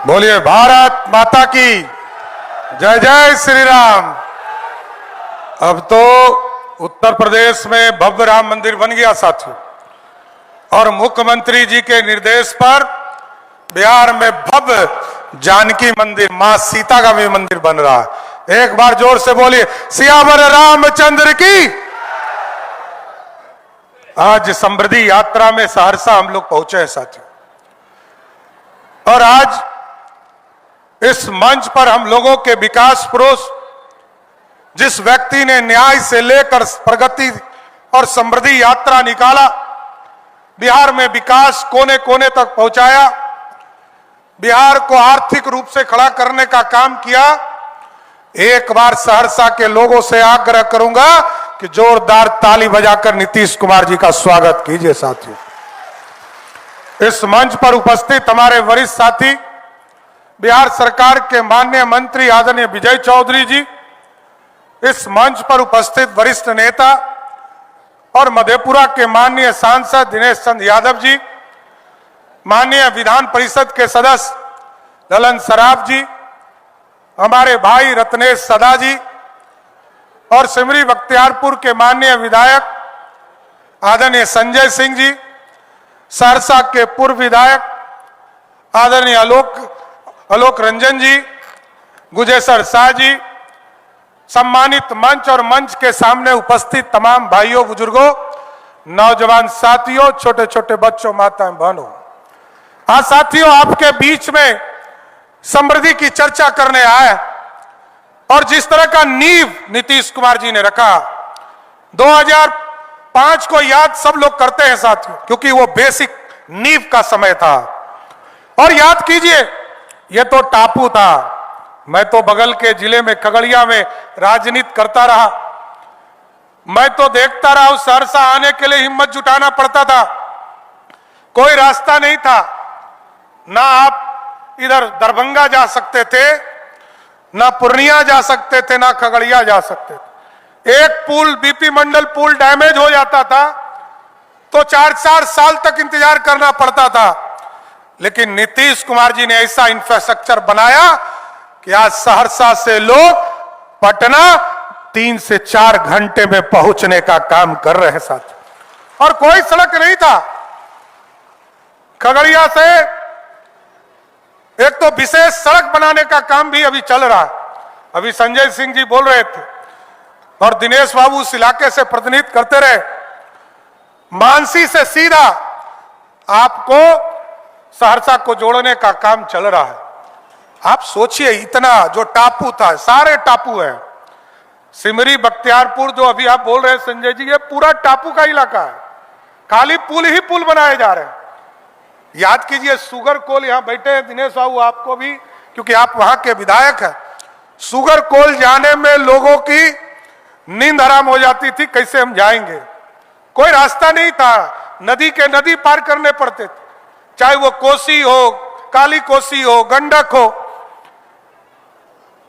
बोलिए भारत माता की जय जय श्री राम। अब तो उत्तर प्रदेश में भव्य राम मंदिर बन गया साथियों, और मुख्यमंत्री जी के निर्देश पर बिहार में भव्य जानकी मंदिर मां सीता का भी मंदिर बन रहा है। एक बार जोर से बोलिए सियावर रामचंद्र की। आज समृद्धि यात्रा में सहरसा हम लोग पहुंचे हैं साथियों, और आज इस मंच पर हम लोगों के विकास पुरुष, जिस व्यक्ति ने न्याय से लेकर प्रगति और समृद्धि यात्रा निकाला, बिहार में विकास कोने कोने तक पहुंचाया, बिहार को आर्थिक रूप से खड़ा करने का काम किया। एक बार सहरसा के लोगों से आग्रह करूंगा कि जोरदार ताली बजाकर नीतीश कुमार जी का स्वागत कीजिए साथियों। इस मंच पर उपस्थित हमारे वरिष्ठ साथी, बिहार सरकार के माननीय मंत्री आदरणीय विजय चौधरी जी, इस मंच पर उपस्थित वरिष्ठ नेता और मधेपुरा के माननीय सांसद दिनेश चंद यादव जी, माननीय विधान परिषद के सदस्य ललन सराफ जी, हमारे भाई रत्नेश सदा जी, और सिमरी बख्तियारपुर के माननीय विधायक आदरणीय संजय सिंह जी, सहरसा के पूर्व विधायक आदरणीय आलोक रंजन जी, गुजेसर शाह जी, सम्मानित मंच और मंच के सामने उपस्थित तमाम भाइयों बुजुर्गों, नौजवान साथियों, छोटे छोटे बच्चों, माताएं बहनों, आज साथियों आपके बीच में समृद्धि की चर्चा करने आए। और जिस तरह का नींव नीतीश कुमार जी ने रखा, 2005 को याद सब लोग करते हैं साथियों, क्योंकि वो बेसिक नींव का समय था। और याद कीजिए, ये तो टापू था। मैं तो बगल के जिले में खगड़िया में राजनीति करता रहा, मैं तो देखता रहा उस सहरसा आने के लिए हिम्मत जुटाना पड़ता था, कोई रास्ता नहीं था, ना आप इधर दरभंगा जा सकते थे, ना पूर्णिया जा सकते थे, ना खगड़िया जा सकते थे। एक पुल बीपी मंडल पुल डैमेज हो जाता था तो 4-4 साल तक इंतजार करना पड़ता था। लेकिन नीतीश कुमार जी ने ऐसा इंफ्रास्ट्रक्चर बनाया कि आज सहरसा से लोग पटना 3 से 4 घंटे में पहुंचने का काम कर रहे हैं साथ। और कोई सड़क नहीं था। खगड़िया से एक तो विशेष सड़क बनाने का काम भी अभी चल रहा है। अभी संजय सिंह जी बोल रहे थे और दिनेश बाबू उस इलाके से प्रतिनिधित्व करते रहे, मानसी से सीधा आपको सहरसा को जोड़ने का काम चल रहा है। आप सोचिए, इतना जो टापू था, सारे टापू है। सिमरी बख्तियारपुर जो अभी आप बोल रहे हैं संजय जी, ये पूरा टापू का इलाका है, खाली पुल ही पुल बनाए जा रहे हैं। याद कीजिए, सुगर कोल, यहां बैठे हैं दिनेश बाबू, आपको भी, क्योंकि आप वहां के विधायक हैं, सुगर कोल जाने में लोगों की नींद हराम हो जाती थी, कैसे हम जाएंगे, कोई रास्ता नहीं था, नदी पार करने पड़ते थे, चाहे वो कोसी हो, काली कोसी हो, गंडक हो,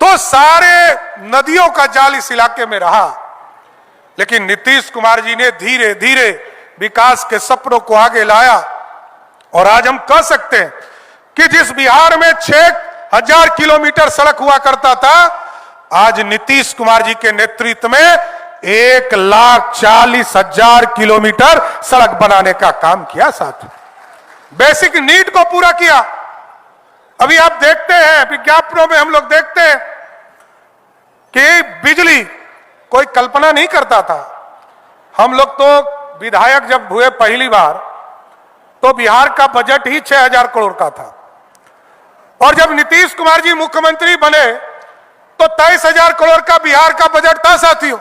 तो सारे नदियों का जाल इस इलाके में रहा। लेकिन नीतीश कुमार जी ने धीरे धीरे विकास के सपनों को आगे लाया, और आज हम कह सकते हैं कि जिस बिहार में 6000 किलोमीटर सड़क हुआ करता था, आज नीतीश कुमार जी के नेतृत्व में 1,40,000 किलोमीटर सड़क बनाने का काम किया साथ, बेसिक नीड को पूरा किया। अभी आप देखते हैं विज्ञापनों में, हम लोग देखते हैं कि बिजली कोई कल्पना नहीं करता था। हम लोग तो विधायक जब हुए पहली बार, तो बिहार का बजट ही 6000 करोड़ का था, और जब नीतीश कुमार जी मुख्यमंत्री बने तो 23,000 करोड़ का बिहार का बजट था साथियों।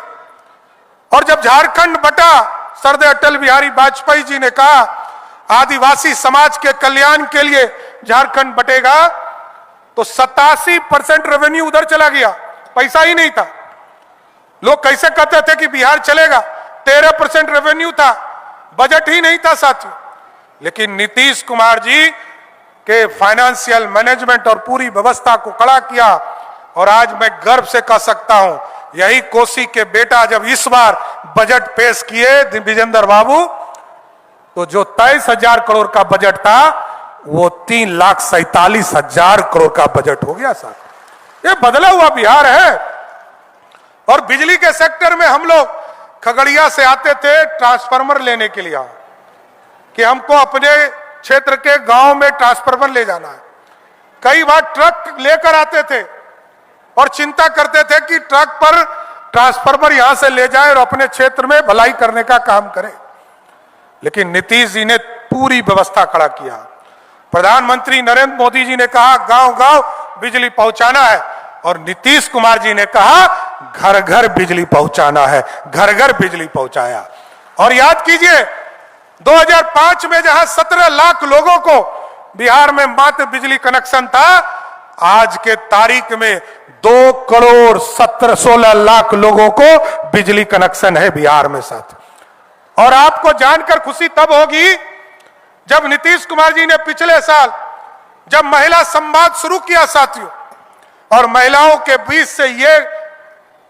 और जब झारखंड बटा, सरदार अटल बिहारी वाजपेयी जी ने कहा आदिवासी समाज के कल्याण के लिए झारखंड बटेगा, तो 87% रेवेन्यू उधर चला गया, पैसा ही नहीं था। लोग कैसे कहते थे कि बिहार चलेगा, 13% रेवेन्यू था, बजट ही नहीं था साथियों। लेकिन नीतीश कुमार जी के फाइनेंशियल मैनेजमेंट और पूरी व्यवस्था को खड़ा किया, और आज मैं गर्व से कह सकता हूं, यही कोसी के बेटा जब इस बार बजट पेश किए विजेंद्र बाबू, तो जो 23,000 करोड़ का बजट था, वो 3,47,000 करोड़ का बजट हो गया साहब। ये बदला हुआ बिहार है। और बिजली के सेक्टर में हम लोग खगड़िया से आते थे ट्रांसफार्मर लेने के लिए कि हमको अपने क्षेत्र के गांव में ट्रांसफार्मर ले जाना है। कई बार ट्रक लेकर आते थे और चिंता करते थे कि ट्रक पर ट्रांसफार्मर यहां से ले जाए और अपने क्षेत्र में भलाई करने का काम करें। लेकिन नीतीश जी ने पूरी व्यवस्था खड़ा किया। प्रधानमंत्री नरेंद्र मोदी जी ने कहा गांव गांव बिजली पहुंचाना है, और नीतीश कुमार जी ने कहा घर घर बिजली पहुंचाना है। घर घर बिजली पहुंचाया। और याद कीजिए 2005 में जहां 17 लाख लोगों को बिहार में मात्र बिजली कनेक्शन था, आज के तारीख में 2,16 लाख लोगों को बिजली कनेक्शन है बिहार में साथ। और आपको जानकर खुशी तब होगी जब नीतीश कुमार जी ने पिछले साल जब महिला संवाद शुरू किया साथियों, और महिलाओं के बीच से यह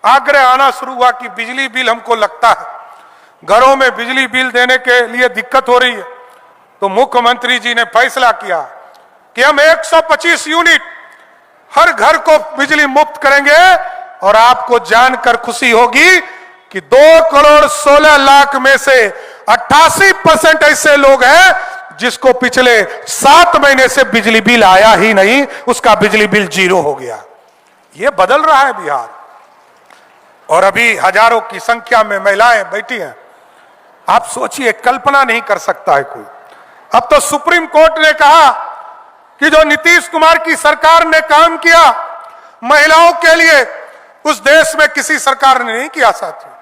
आग्रह आना शुरू हुआ कि बिजली बिल हमको लगता है, घरों में बिजली बिल देने के लिए दिक्कत हो रही है, तो मुख्यमंत्री जी ने फैसला किया कि हम 125 यूनिट हर घर को बिजली मुफ्त करेंगे। और आपको जानकर खुशी होगी कि 2,16 में से 88% ऐसे लोग हैं जिसको पिछले 7 महीने से बिजली बिल आया ही नहीं, उसका बिजली बिल 0 हो गया। यह बदल रहा है बिहार। और अभी हजारों की संख्या में महिलाएं बैठी हैं। आप सोचिए, कल्पना नहीं कर सकता है कोई। अब तो सुप्रीम कोर्ट ने कहा कि जो नीतीश कुमार की सरकार ने काम किया महिलाओं के लिए, उस देश में किसी सरकार ने नहीं किया साथियों।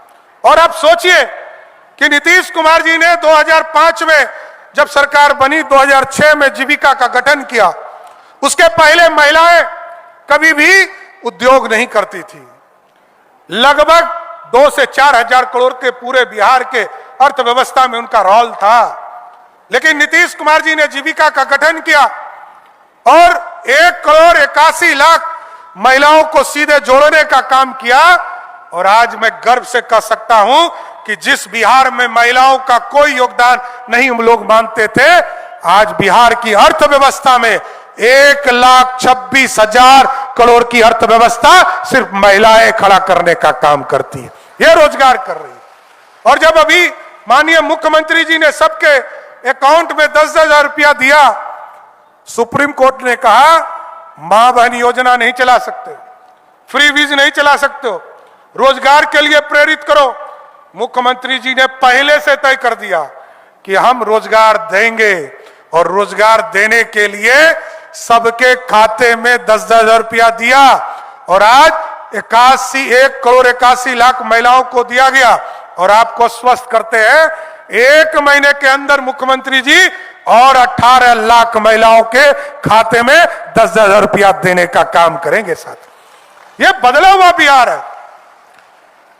और अब सोचिए कि नीतीश कुमार जी ने 2005 में जब सरकार बनी, 2006 में जीविका का गठन किया, उसके पहले महिलाएं कभी भी उद्योग नहीं करती थी। लगभग 2 से 4 हजार करोड़ के पूरे बिहार के अर्थव्यवस्था में उनका रोल था। लेकिन नीतीश कुमार जी ने जीविका का गठन किया और 1,81,00,000 महिलाओं को सीधे जोड़ने का काम किया। और आज मैं गर्व से कह सकता हूं कि जिस बिहार में महिलाओं का कोई योगदान नहीं हम लोग मानते थे, आज बिहार की अर्थव्यवस्था में 1,26,000 करोड़ की अर्थव्यवस्था सिर्फ महिलाएं खड़ा करने का काम करती है, ये रोजगार कर रही है। और जब अभी माननीय मुख्यमंत्री जी ने सबके अकाउंट में 10,000 रुपया दिया, सुप्रीम कोर्ट ने कहा मां बहन योजना नहीं चला सकते, फ्री वीज नहीं चला सकते हो, रोजगार के लिए प्रेरित करो। मुख्यमंत्री जी ने पहले से तय कर दिया कि हम रोजगार देंगे, और रोजगार देने के लिए सबके खाते में 10,000 रुपया दिया। और आज 1,81,00,000 महिलाओं को दिया गया। और आपको स्वस्थ करते हैं, 1 महीने के अंदर मुख्यमंत्री जी और 18 लाख महिलाओं के खाते में 10,000 रुपया देने का काम करेंगे साथ। ये बदला हुआ बिहार है।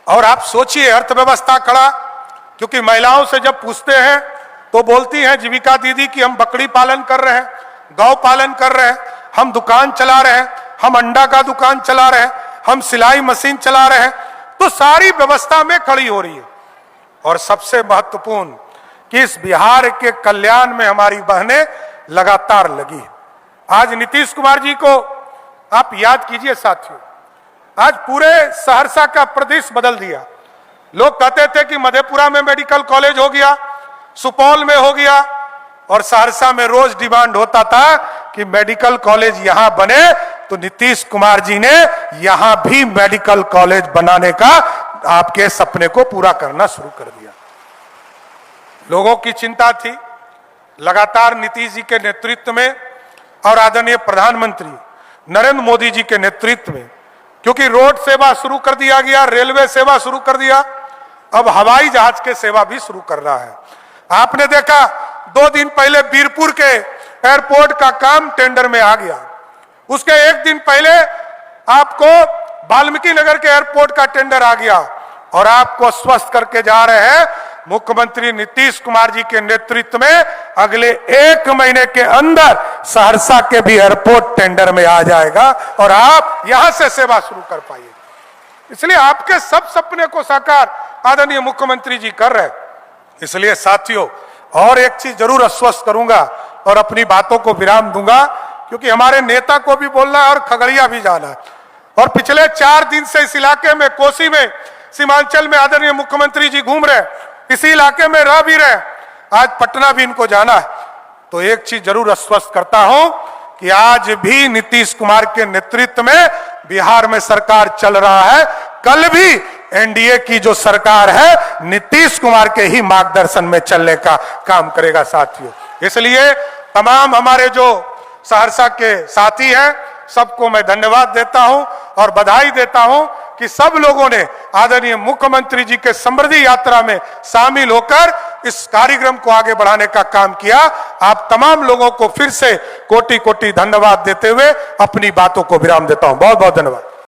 और आप सोचिए अर्थव्यवस्था खड़ा, क्योंकि महिलाओं से जब पूछते हैं तो बोलती हैं जीविका दीदी कि हम बकरी पालन कर रहे हैं, गौ पालन कर रहे हैं, हम दुकान चला रहे हैं, हम अंडा का दुकान चला रहे हैं, हम सिलाई मशीन चला रहे हैं। तो सारी व्यवस्था में खड़ी हो रही है। और सबसे महत्वपूर्ण कि इस बिहार के कल्याण में हमारी बहनें लगातार लगी है। आज नीतीश कुमार जी को आप याद कीजिए साथियों, आज पूरे सहरसा का प्रदेश बदल दिया। लोग कहते थे कि मधेपुरा में मेडिकल कॉलेज हो गया, सुपौल में हो गया, और सहरसा में रोज डिमांड होता था कि मेडिकल कॉलेज यहां बने। तो नीतीश कुमार जी ने यहां भी मेडिकल कॉलेज बनाने का आपके सपने को पूरा करना शुरू कर दिया। लोगों की चिंता थी, लगातार नीतीश जी के नेतृत्व में और आदरणीय प्रधानमंत्री नरेंद्र मोदी जी के नेतृत्व में, क्योंकि रोड सेवा शुरू कर दिया गया, रेलवे सेवा शुरू कर दिया, अब हवाई जहाज के सेवा भी शुरू कर रहा है। आपने देखा 2 दिन पहले बीरपुर के एयरपोर्ट का काम टेंडर में आ गया। उसके 1 दिन पहले आपको वाल्मीकि नगर के एयरपोर्ट का टेंडर आ गया। और आपको स्वस्थ करके जा रहे हैं मुख्यमंत्री नीतीश कुमार जी के नेतृत्व में, अगले 1 महीने के अंदर सहरसा के भी एयरपोर्ट टेंडर में आ जाएगा और आप यहां से सेवा शुरू कर पाइए। इसलिए आपके सब सपने को साकार आदरणीय मुख्यमंत्री जी कर रहे हैं। इसलिए साथियों, और एक चीज जरूर आश्वस्त करूंगा और अपनी बातों को विराम दूंगा, क्योंकि हमारे नेता को भी बोलना है और खगड़िया भी जाना है। और पिछले 4 दिन से इस इलाके में, कोसी में, सीमांचल में आदरणीय मुख्यमंत्री जी घूम रहे, इसी इलाके में रह भी रहे, आज पटना भी इनको जाना है। तो एक चीज जरूर आश्वस्त करता हूं कि आज भी नीतीश कुमार के नेतृत्व में बिहार में सरकार चल रहा है। कल भी एनडीए की जो सरकार है नीतीश कुमार के ही मार्गदर्शन में चलने का काम करेगा साथियों। इसलिए तमाम हमारे जो सहरसा के साथी हैं सबको मैं धन्यवाद देता हूं और बधाई देता हूं कि सब लोगों ने आदरणीय मुख्यमंत्री जी के समृद्धि यात्रा में शामिल होकर इस कार्यक्रम को आगे बढ़ाने का काम किया। आप तमाम लोगों को फिर से कोटि कोटि धन्यवाद देते हुए अपनी बातों को विराम देता हूं। बहुत बहुत धन्यवाद।